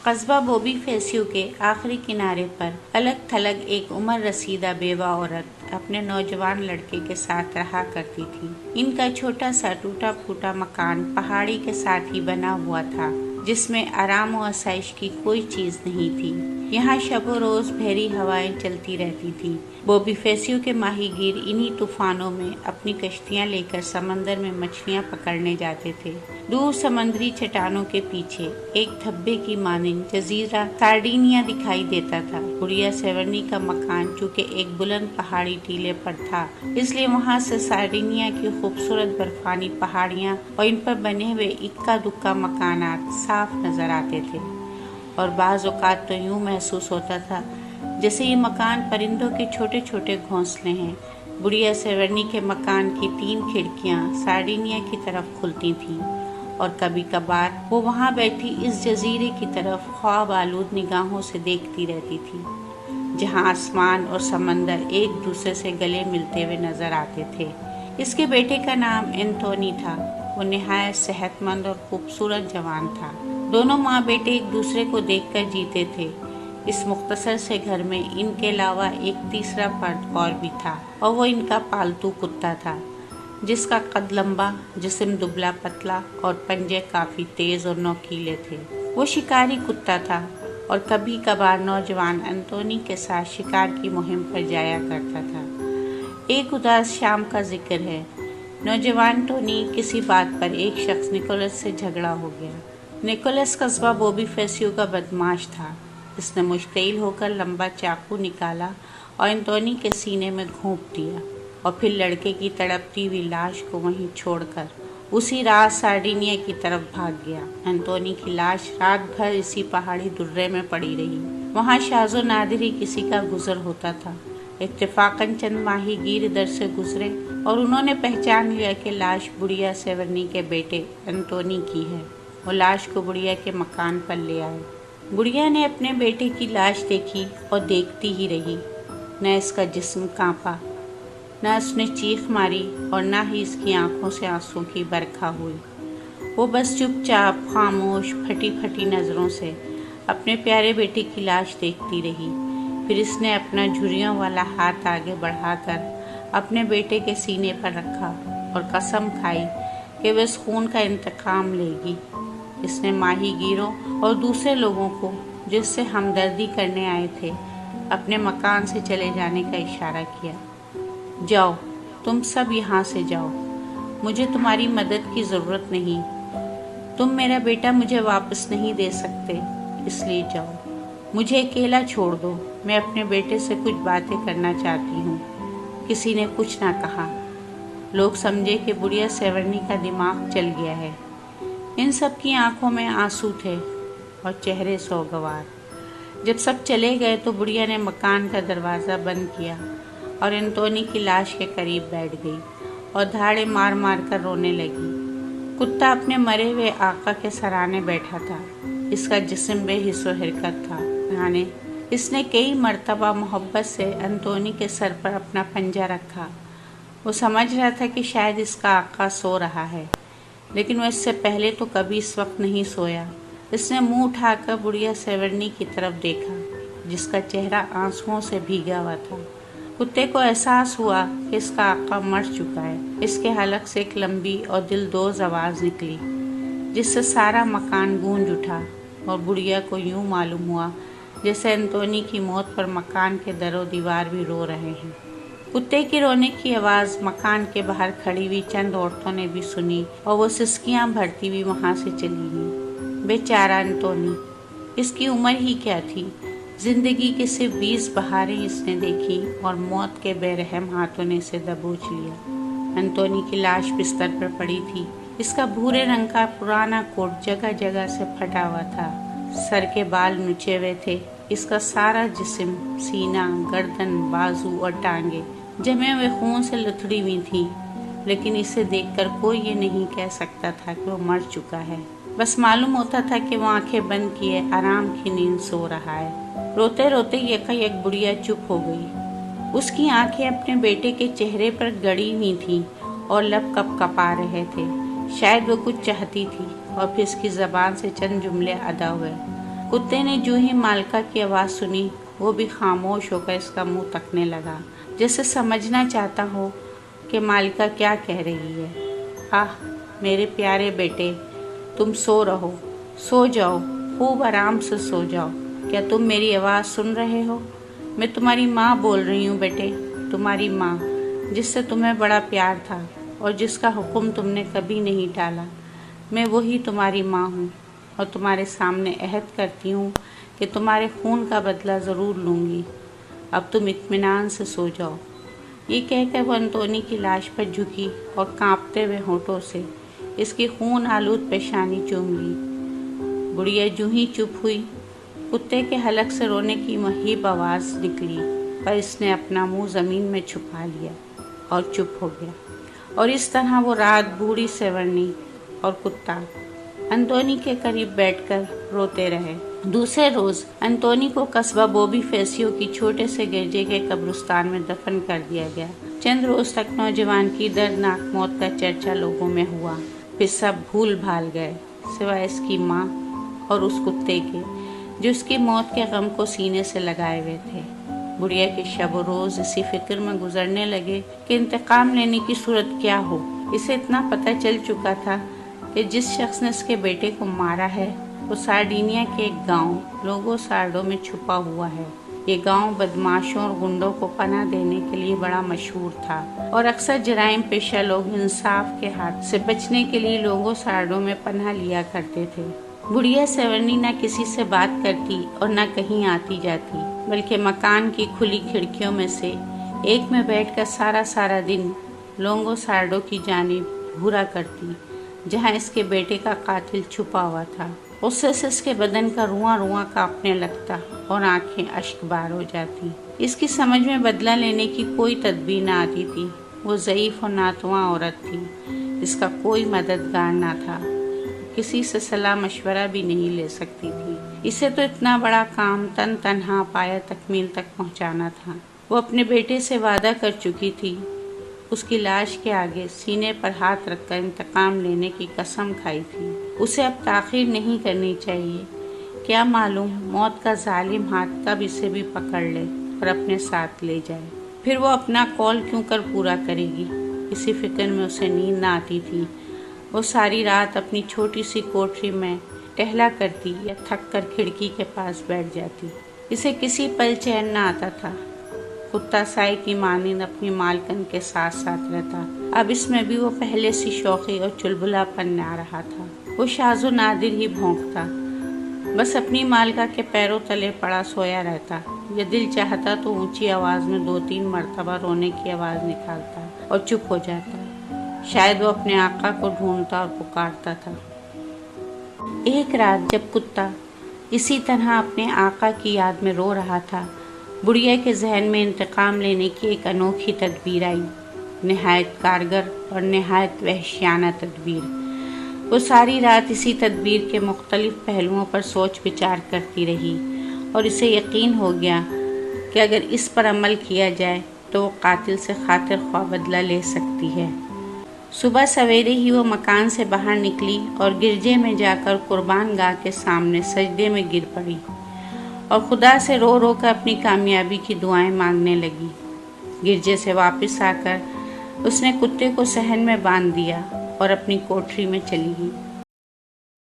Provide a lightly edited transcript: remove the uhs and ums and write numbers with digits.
قصبہ بوبی فیسیو کے آخری کنارے پر الگ تھلگ ایک عمر رسیدہ بیوہ عورت اپنے نوجوان لڑکے کے ساتھ رہا کرتی تھی۔ ان کا چھوٹا سا ٹوٹا پھوٹا مکان پہاڑی کے ساتھ ہی بنا ہوا تھا، جس میں آرام و آسائش کی کوئی چیز نہیں تھی۔ یہاں شب و روز بحری ہوائیں چلتی رہتی تھیں۔ بوبی فیسیو کے ماہی گیر انہی طوفانوں میں اپنی کشتیاں لے کر سمندر میں مچھلیاں پکڑنے جاتے تھے۔ دور سمندری چٹانوں کے پیچھے ایک دھبے کی مانند جزیرہ سارڈینیا دکھائی دیتا تھا۔ گڑیا سیورنی کا مکان چونکہ ایک بلند پہاڑی ٹیلے پر تھا، اس لیے وہاں سے سارڈینیا کی خوبصورت برفانی پہاڑیاں اور ان پر بنے ہوئے اکا دکا مکانات صاف نظر آتے تھے، اور بعض اوقات تو یوں محسوس ہوتا تھا جیسے یہ مکان پرندوں کے چھوٹے چھوٹے گھونسلے ہیں۔ گڑیا سیورنی کے مکان کی 3 کھڑکیاں سارڈینیا کی طرف کھلتی تھیں، اور کبھی کبھار وہ وہاں بیٹھی اس جزیرے کی طرف خواب آلود نگاہوں سے دیکھتی رہتی تھی، جہاں آسمان اور سمندر ایک دوسرے سے گلے ملتے ہوئے نظر آتے تھے۔ اس کے بیٹے کا نام اینتونی تھا۔ وہ نہایت صحت مند اور خوبصورت جوان تھا۔ دونوں ماں بیٹے ایک دوسرے کو دیکھ کر جیتے تھے۔ اس مختصر سے گھر میں ان کے علاوہ ایک تیسرا فرد اور بھی تھا، اور وہ ان کا پالتو کتا تھا، جس کا قد لمبا، جسم دبلا پتلا اور پنجے کافی تیز اور نوکیلے تھے۔ وہ شکاری کتا تھا اور کبھی کبھار نوجوان انتونی کے ساتھ شکار کی مہم پر جایا کرتا تھا۔ ایک اداس شام کا ذکر ہے۔ نوجوان ٹونی کسی بات پر ایک شخص نکولس سے جھگڑا ہو گیا۔ نکولس قصبہ بوبی فیسیو کا بدمعاش تھا۔ اس نے مشتعل ہو کر لمبا چاقو نکالا اور انتونی کے سینے میں گھونپ دیا، اور پھر لڑکے کی تڑپتی ہوئی لاش کو وہیں چھوڑ کر اسی رات سارڈینیا کی طرف بھاگ گیا۔ انتونی کی لاش رات بھر اسی پہاڑی درے میں پڑی رہی۔ وہاں شاذ و نادر ہی کسی کا گزر ہوتا تھا۔ اتفاقاً چند ماہی گیر ادھر سے گزرے اور انہوں نے پہچان لیا کہ لاش گڑیا سیورنی کے بیٹے انتونی کی ہے۔ وہ لاش کو گڑیا کے مکان پر لے آئے۔ گڑیا نے اپنے بیٹے کی لاش دیکھی اور دیکھتی ہی رہی۔ نہ اس کا جسم کانپا، نہ اس نے چیخ ماری، اور نہ ہی اس کی آنکھوں سے آنسوں کی برکھا ہوئی۔ وہ بس چپ چاپ، خاموش، پھٹی پھٹی نظروں سے اپنے پیارے بیٹے کی لاش دیکھتی رہی۔ پھر اس نے اپنا جھریوں والا ہاتھ آگے بڑھا کر اپنے بیٹے کے سینے پر رکھا اور قسم کھائی کہ وہ اس خون کا انتقام لے گی۔ اس نے ماہی گیروں اور دوسرے لوگوں کو جو اس سے ہمدردی کرنے آئے تھے اپنے مکان سے چلے جانے کا اشارہ کیا۔ جاؤ، تم سب یہاں سے جاؤ، مجھے تمہاری مدد کی ضرورت نہیں۔ تم میرا بیٹا مجھے واپس نہیں دے سکتے، اس لیے جاؤ، مجھے اکیلا چھوڑ دو، میں اپنے بیٹے سے کچھ باتیں کرنا چاہتی ہوں۔ کسی نے کچھ نہ کہا۔ لوگ سمجھے کہ گڑیا سیورنی کا دماغ چل گیا ہے۔ ان سب کی آنکھوں میں آنسو تھے اور چہرے سوگوار۔ جب سب چلے گئے تو گڑیا نے مکان کا دروازہ بند کیا اور انتونی کی لاش کے قریب بیٹھ گئی اور دھاڑے مار مار کر رونے لگی۔ کتا اپنے مرے ہوئے آقا کے سرانے بیٹھا تھا۔ اس کا جسم بے حس و حرکت تھا۔ اس نے کئی مرتبہ محبت سے انتونی کے سر پر اپنا پنجہ رکھا۔ وہ سمجھ رہا تھا کہ شاید اس کا آقا سو رہا ہے، لیکن وہ اس سے پہلے تو کبھی اس وقت نہیں سویا۔ اس نے منہ اٹھا کر گڑیا سیورنی کی طرف دیکھا، جس کا چہرہ آنسوؤں سے بھیگا ہوا تھا۔ کتے کو احساس ہوا کہ اس کا آقا مر چکا ہے۔ اس کے حلق سے ایک لمبی اور دلدوز آواز نکلی، جس سے سارا مکان گونج اٹھا، اور گڑیا کو یوں معلوم ہوا جیسے انتونی کی موت پر مکان کے در و دیوار بھی رو رہے ہیں۔ کتے کی رونے کی آواز مکان کے باہر کھڑی ہوئی چند عورتوں نے بھی سنی، اور وہ سسکیاں بھرتی ہوئی وہاں سے چلی گئیں۔ بیچارہ انتونی، اس کی عمر ہی کیا تھی؟ زندگی کے صرف 20 بہاریں اس نے دیکھی، اور موت کے بے رحم ہاتھوں نے اسے دبوچ لیا۔ انتونی کی لاش بستر پر پڑی تھی۔ اس کا بھورے رنگ کا پرانا کوٹ جگہ جگہ سے پھٹا ہوا تھا۔ سر کے بال نچے ہوئے تھے۔ اس کا سارا جسم، سینہ، گردن، بازو اور ٹانگیں جمے ہوئے خون سے لتھڑی ہوئی تھی، لیکن اسے دیکھ کر کوئی یہ نہیں کہہ سکتا تھا کہ وہ مر چکا ہے۔ بس معلوم ہوتا تھا کہ وہ آنکھیں بند کیے آرام کی نیند سو رہا ہے۔ روتے روتے یکایک گڑیا چپ ہو گئی۔ اس کی آنکھیں اپنے بیٹے کے چہرے پر گڑی ہوئی تھیں اور لب کپ کپا رہے تھے۔ شاید وہ کچھ چاہتی تھی، اور پھر اس کی زبان سے چند جملے ادا ہوئے۔ کتے نے جو ہی مالکہ کی آواز سنی وہ بھی خاموش ہو کر اس کا منہ تکنے لگا، جیسے سمجھنا چاہتا ہو کہ مالکہ کیا کہہ رہی ہے۔ آہ میرے پیارے بیٹے، تم سو رہو، سو جاؤ، خوب آرام سے سو جاؤ۔ کیا تم میری آواز سن رہے ہو؟ میں تمہاری ماں بول رہی ہوں بیٹے، تمہاری ماں، جس سے تمہیں بڑا پیار تھا اور جس کا حکم تم نے کبھی نہیں ٹالا۔ میں وہی تمہاری ماں ہوں اور تمہارے سامنے عہد کرتی ہوں کہ تمہارے خون کا بدلہ ضرور لوں گی۔ اب تم اطمینان سے سو جاؤ۔ یہ کہہ کر وہ انتونی کی لاش پر جھکی اور کانپتے ہوئے ہونٹوں سے اس کی خون آلود پیشانی چوم لی۔ بڑھیا جوں ہی چپ ہوئی، کتے کے حلق سے رونے کی مہیب آواز نکلی، پر اس نے اپنا منہ زمین میں چھپا لیا اور چپ ہو گیا۔ اور اس طرح وہ رات بوڑھی سیورنی اور کتا انتونی کے قریب بیٹھ کر روتے رہے۔ دوسرے روز انتونی کو قصبہ بوبی فیسیو کی چھوٹے سے گرجے کے قبرستان میں دفن کر دیا گیا۔ چند روز تک نوجوان کی دردناک موت کا چرچا لوگوں میں ہوا، پھر سب بھول بھال گئے سوائے اس کی ماں اور اس کتے کے جو اس کی موت کے غم کو سینے سے لگائے ہوئے تھے۔ بڑھیا کے شب و روز اسی فکر میں گزرنے لگے کہ انتقام لینے کی صورت کیا ہو۔ اسے اتنا پتہ چل چکا تھا کہ جس شخص نے اس کے بیٹے کو مارا ہے وہ سارڈینیا کے ایک گاؤں لوگو سارڈو میں چھپا ہوا ہے۔ یہ گاؤں بدماشوں اور گنڈوں کو پناہ دینے کے لیے بڑا مشہور تھا اور اکثر جرائم پیشہ لوگ انصاف کے ہاتھ سے بچنے کے لیے لوگو سارڈو میں پناہ لیا کرتے تھے۔ بڑھیا سیورنی نہ کسی سے بات کرتی اور نہ کہیں آتی جاتی، بلکہ مکان کی کھلی کھڑکیوں میں سے ایک میں بیٹھ کر سارا دن لونگو سارڈو کی جانب گھورا کرتی جہاں اس کے بیٹے کا قاتل چھپا ہوا تھا۔ غصے سے اس کے بدن کا رواں کانپنے لگتا اور آنکھیں اشک بار ہو جاتی۔ اس کی سمجھ میں بدلہ لینے کی کوئی تدبیر نہ آتی تھی۔ وہ ضعیف اور ناتواں عورت تھی، اس کا کوئی مددگار نہ تھا، کسی سے صلاح مشورہ بھی نہیں لے سکتی تھی۔ اسے تو اتنا بڑا کام تنہا پایا تکمیل تک پہنچانا تھا۔ وہ اپنے بیٹے سے وعدہ کر چکی تھی، اس کی لاش کے آگے سینے پر ہاتھ رکھ کر انتقام لینے کی قسم کھائی تھی۔ اسے اب تاخیر نہیں کرنی چاہیے، کیا معلوم موت کا ظالم ہاتھ کب اسے بھی پکڑ لے اور اپنے ساتھ لے جائے۔ پھر وہ اپنا قول کیوں کر پورا کرے گی، اسی فکر میں اسے نیند نہ آتی تھی۔ وہ ساری رات اپنی چھوٹی سی کوٹری میں ٹہلا کرتی یا تھک کر کھڑکی کے پاس بیٹھ جاتی۔ اسے کسی پل چین نہ آتا تھا۔ کتا سائے کی مانند اپنی مالکن کے ساتھ رہتا، اب اس میں بھی وہ پہلے سی شوخی اور چلبلا پن نہ آ رہا تھا۔ وہ شاذ و نادر ہی بھونکتا، بس اپنی مالکہ کے پیروں تلے پڑا سویا رہتا، یا دل چاہتا تو اونچی آواز میں 2-3 مرتبہ رونے کی آواز نکالتا اور چپ ہو جاتا۔ شاید وہ اپنے آقا کو ڈھونڈتا اور پکارتا تھا۔ ایک رات جب کتا اسی طرح اپنے آقا کی یاد میں رو رہا تھا، بڑھیا کے ذہن میں انتقام لینے کی ایک انوکھی تدبیر آئی، نہایت کارگر اور نہایت وحشیانہ تدبیر۔ وہ ساری رات اسی تدبیر کے مختلف پہلوؤں پر سوچ بچار کرتی رہی اور اسے یقین ہو گیا کہ اگر اس پر عمل کیا جائے تو وہ قاتل سے خاطر خواہ بدلہ لے سکتی ہے۔ صبح سویرے ہی وہ مکان سے باہر نکلی اور گرجے میں جا کر قربان گاہ کے سامنے سجدے میں گر پڑی اور خدا سے رو کر اپنی کامیابی کی دعائیں مانگنے لگی۔ گرجے سے واپس آ کر اس نے کتے کو صحن میں باندھ دیا اور اپنی کوٹری میں چلی گئی۔